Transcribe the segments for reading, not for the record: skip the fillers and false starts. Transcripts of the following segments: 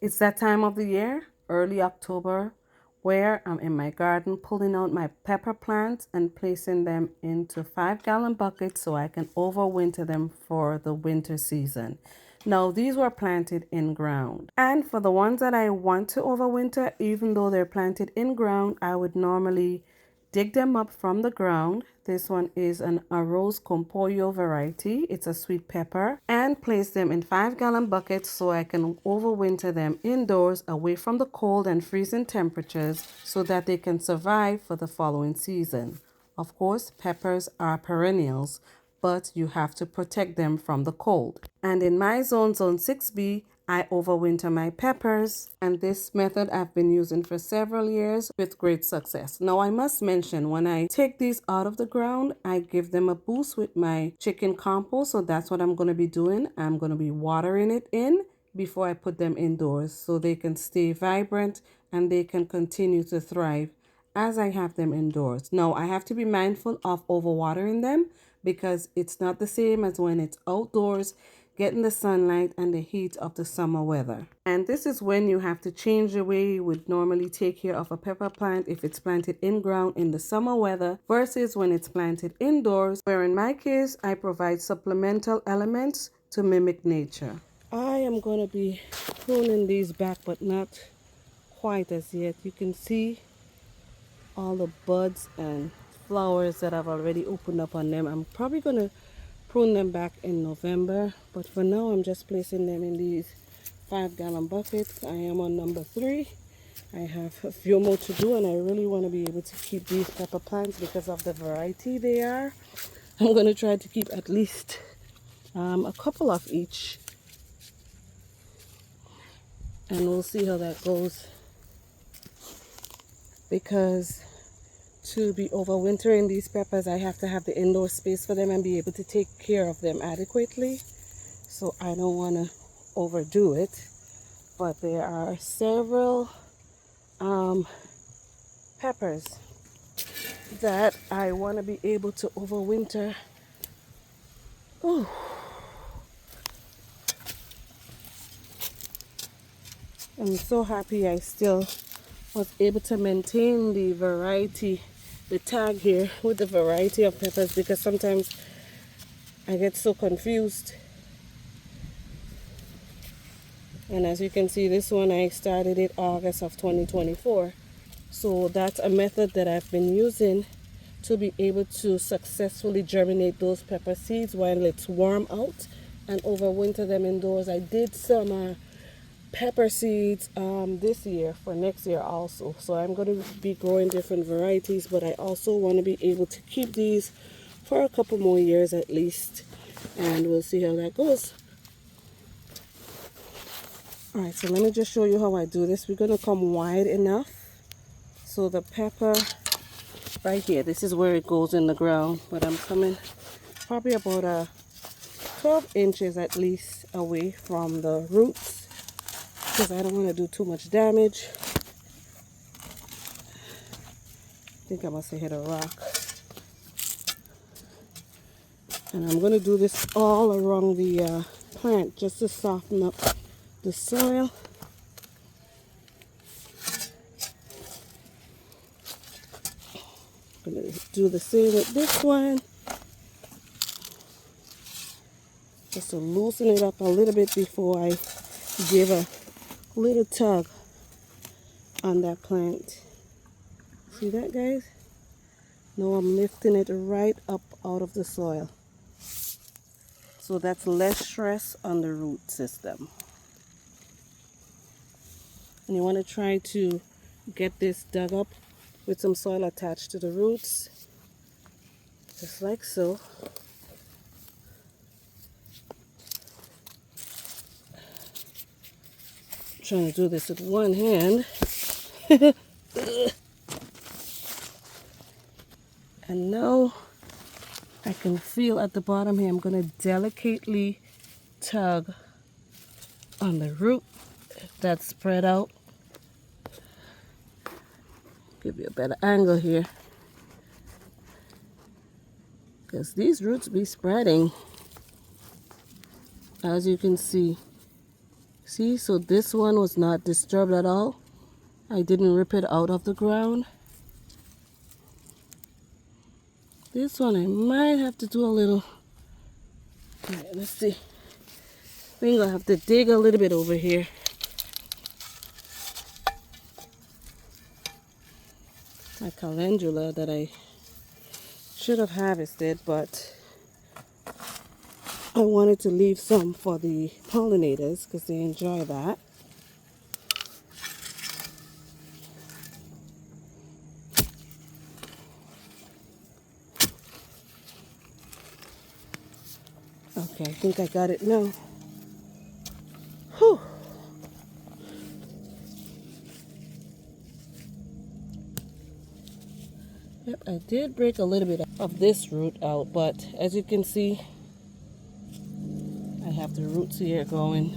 It's that time of the year, early October, where I'm in my garden pulling out my pepper plants and placing them into 5-gallon buckets so I can overwinter them for the winter season. Now, these were planted in ground. And for the ones that I want to overwinter, even though they're planted in ground, I would normally dig them up from the ground. This one is an arroz con pollo variety. It's a sweet pepper. And place them in 5-gallon buckets so I can overwinter them indoors away from the cold and freezing temperatures so that they can survive for the following season. Of course, peppers are perennials, but you have to protect them from the cold. And in my zone 6B, I overwinter my peppers, and this method I've been using for several years with great success. Now, I must mention, when I take these out of the ground, I give them a boost with my chicken compost, so that's what I'm going to be doing. I'm going to be watering it in before I put them indoors so they can stay vibrant and they can continue to thrive as I have them indoors. Now, I have to be mindful of overwatering them because it's not the same as when it's outdoors, getting the sunlight and the heat of the summer weather. And this is when you have to change the way you would normally take care of a pepper plant if it's planted in ground in the summer weather versus when it's planted indoors, where in my case, I provide supplemental elements to mimic nature. I am going to be pruning these back, but not quite as yet. You can see all the buds and flowers that I've already opened up on them. I'm probably going to prune them back in November, but for now I'm just placing them in these 5-gallon buckets. I am on number 3. I have a few more to do, and I really want to be able to keep these pepper plants because of the variety they are. I'm going to try to keep at least a couple of each, and we'll see how that goes, because to be overwintering these peppers, I have to have the indoor space for them and be able to take care of them adequately. So I don't want to overdo it. But there are several peppers that I want to be able to overwinter. Oh. I'm so happy I still was able to maintain the variety, the tag here with the variety of peppers, because sometimes I get so confused. And as you can see, this one I started it August of 2024. So that's a method that I've been using to be able to successfully germinate those pepper seeds while it's warm out and overwinter them indoors. I did some pepper seeds this year for next year also. So I'm going to be growing different varieties, but I also want to be able to keep these for a couple more years at least, and we'll see how that goes. Alright, so let me just show you how I do this. We're going to come wide enough so the pepper right here, this is where it goes in the ground, but I'm coming probably about 12 inches at least away from the roots because I don't want to do too much damage. I think I must have hit a rock. And I'm going to do this all around the plant just to soften up the soil. I'm going to do the same with this one. Just to loosen it up a little bit before I give a little tug on that plant. See that, guys? Now I'm lifting it right up out of the soil. So that's less stress on the root system. And you want to try to get this dug up with some soil attached to the roots, just like so. I'm trying to do this with one hand. And now I can feel at the bottom here, I'm going to delicately tug on the root that's spread out. Give you a better angle here, because these roots be spreading, as you can see, See, so this one was not disturbed at all. I didn't rip it out of the ground. This one I might have to do a little. All right, let's see. We're gonna have to dig a little bit over here. My calendula that I should have harvested, but I wanted to leave some for the pollinators because they enjoy that. Okay, I think I got it now. Whew. Yep, I did break a little bit of this root out, but as you can see, I have the roots here going.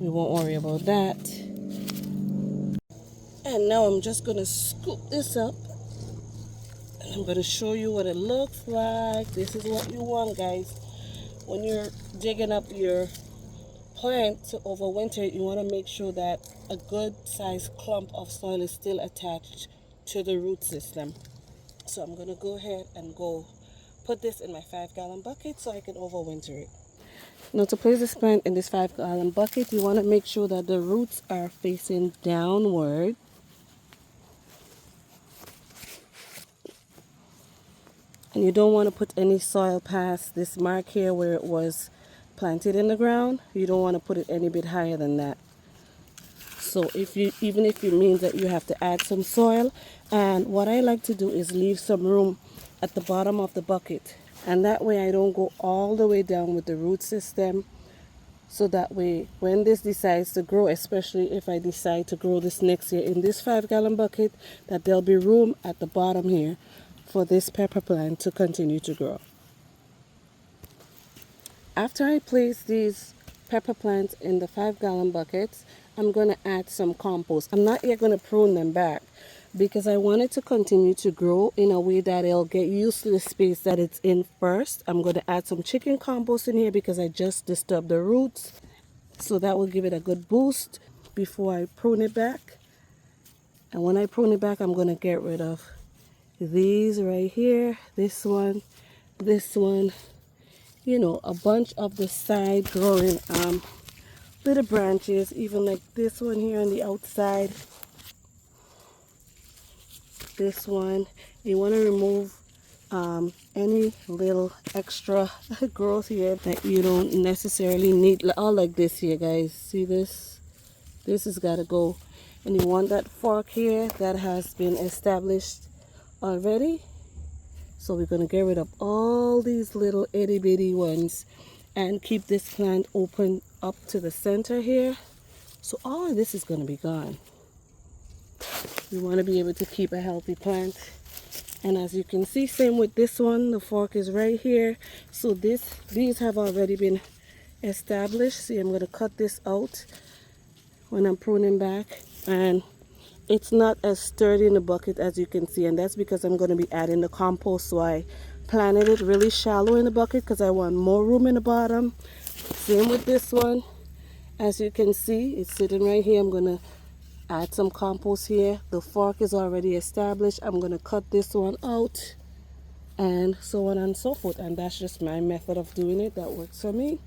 We won't worry about that. And now I'm just gonna scoop this up and I'm gonna show you what it looks like. This is what you want, guys. When you're digging up your plant to overwinter, you want to make sure that a good sized clump of soil is still attached to the root system. So I'm going to go ahead and go put this in my 5-gallon bucket so I can overwinter it. Now to place this plant in this 5-gallon bucket, you want to make sure that the roots are facing downward. And you don't want to put any soil past this mark here where it was planted in the ground. You don't want to put it any bit higher than that. So even if it means that you have to add some soil, and what I like to do is leave some room at the bottom of the bucket, and that way I don't go all the way down with the root system. So that way when this decides to grow, especially if I decide to grow this next year in this 5-gallon bucket, that there'll be room at the bottom here for this pepper plant to continue to grow. After I place these pepper plants in the 5-gallon buckets, I'm going to add some compost. I'm not yet going to prune them back because I want it to continue to grow in a way that it'll get used to the space that it's in first. I'm going to add some chicken compost in here because I just disturbed the roots. So that will give it a good boost before I prune it back. And when I prune it back, I'm going to get rid of these right here, this one, you know, a bunch of the side growing little branches, even like this one here on the outside, this one. You want to remove any little extra growth here that you don't necessarily need. All like this here, guys. See this? This has got to go. And you want that fork here that has been established already. So we're going to get rid of all these little itty bitty ones and keep this plant open up to the center here. So all of this is going to be gone. We want to be able to keep a healthy plant. And as you can see, same with this one, the fork is right here. So these have already been established. See, I'm going to cut this out when I'm pruning back. And it's not as sturdy in the bucket as you can see, and that's because I'm going to be adding the compost. So I planted it really shallow in the bucket because I want more room in the bottom. Same with this one. As you can see, it's sitting right here. I'm going to add some compost here. The fork is already established. I'm going to cut this one out, and so on and so forth. And that's just my method of doing it. That works for me.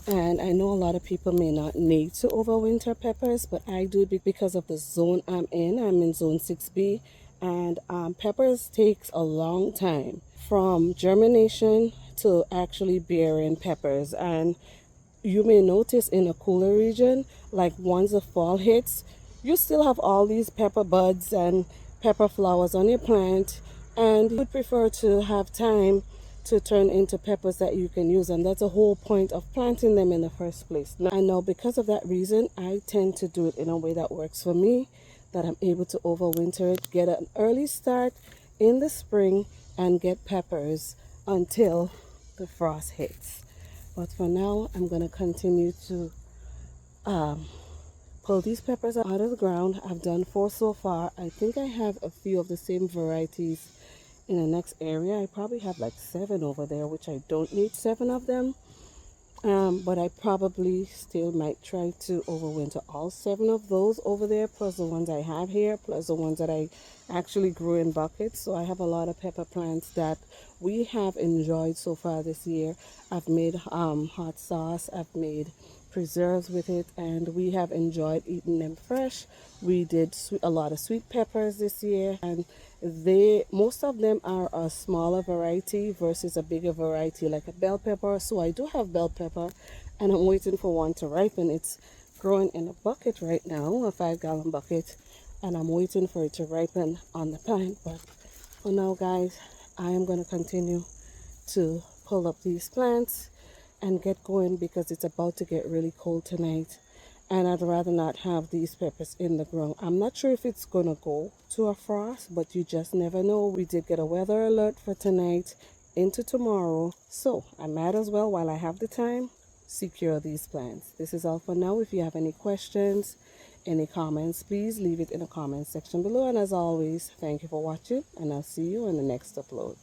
And I know a lot of people may not need to overwinter peppers, but I do it because of the zone I'm in. I'm in zone 6B, and peppers takes a long time from germination to actually bearing peppers. And you may notice in a cooler region, like once the fall hits, you still have all these pepper buds and pepper flowers on your plant, and you would prefer to have time to turn into peppers that you can use, and that's the whole point of planting them in the first place. Now, I know because of that reason, I tend to do it in a way that works for me, that I'm able to overwinter it, get an early start in the spring, and get peppers until the frost hits. But for now, I'm going to continue to pull these peppers out of the ground. I've done 4 so far. I think I have a few of the same varieties in the next area. I probably have like 7 over there, which I don't need 7 of them. But I probably still might try to overwinter all 7 of those over there, plus the ones I have here, plus the ones that I actually grew in buckets. So I have a lot of pepper plants that we have enjoyed so far this year. I've made hot sauce, I've made preserves with it, and we have enjoyed eating them fresh. We did a lot of sweet peppers this year, and most of them are a smaller variety versus a bigger variety like a bell pepper. So I do have bell pepper, and I'm waiting for one to ripen. It's growing in a bucket right now, a 5-gallon bucket, and I'm waiting for it to ripen on the plant. But for now, guys, I am going to continue to pull up these plants and get going because it's about to get really cold tonight, and I'd rather not have these peppers in the ground. I'm not sure if it's gonna go to a frost, but you just never know. We did get a weather alert for tonight into tomorrow, so I might as well, while I have the time, secure these plants. This is all for now. If you have any questions, any comments, please leave it in the comment section below, and as always, thank you for watching, and I'll see you in the next upload.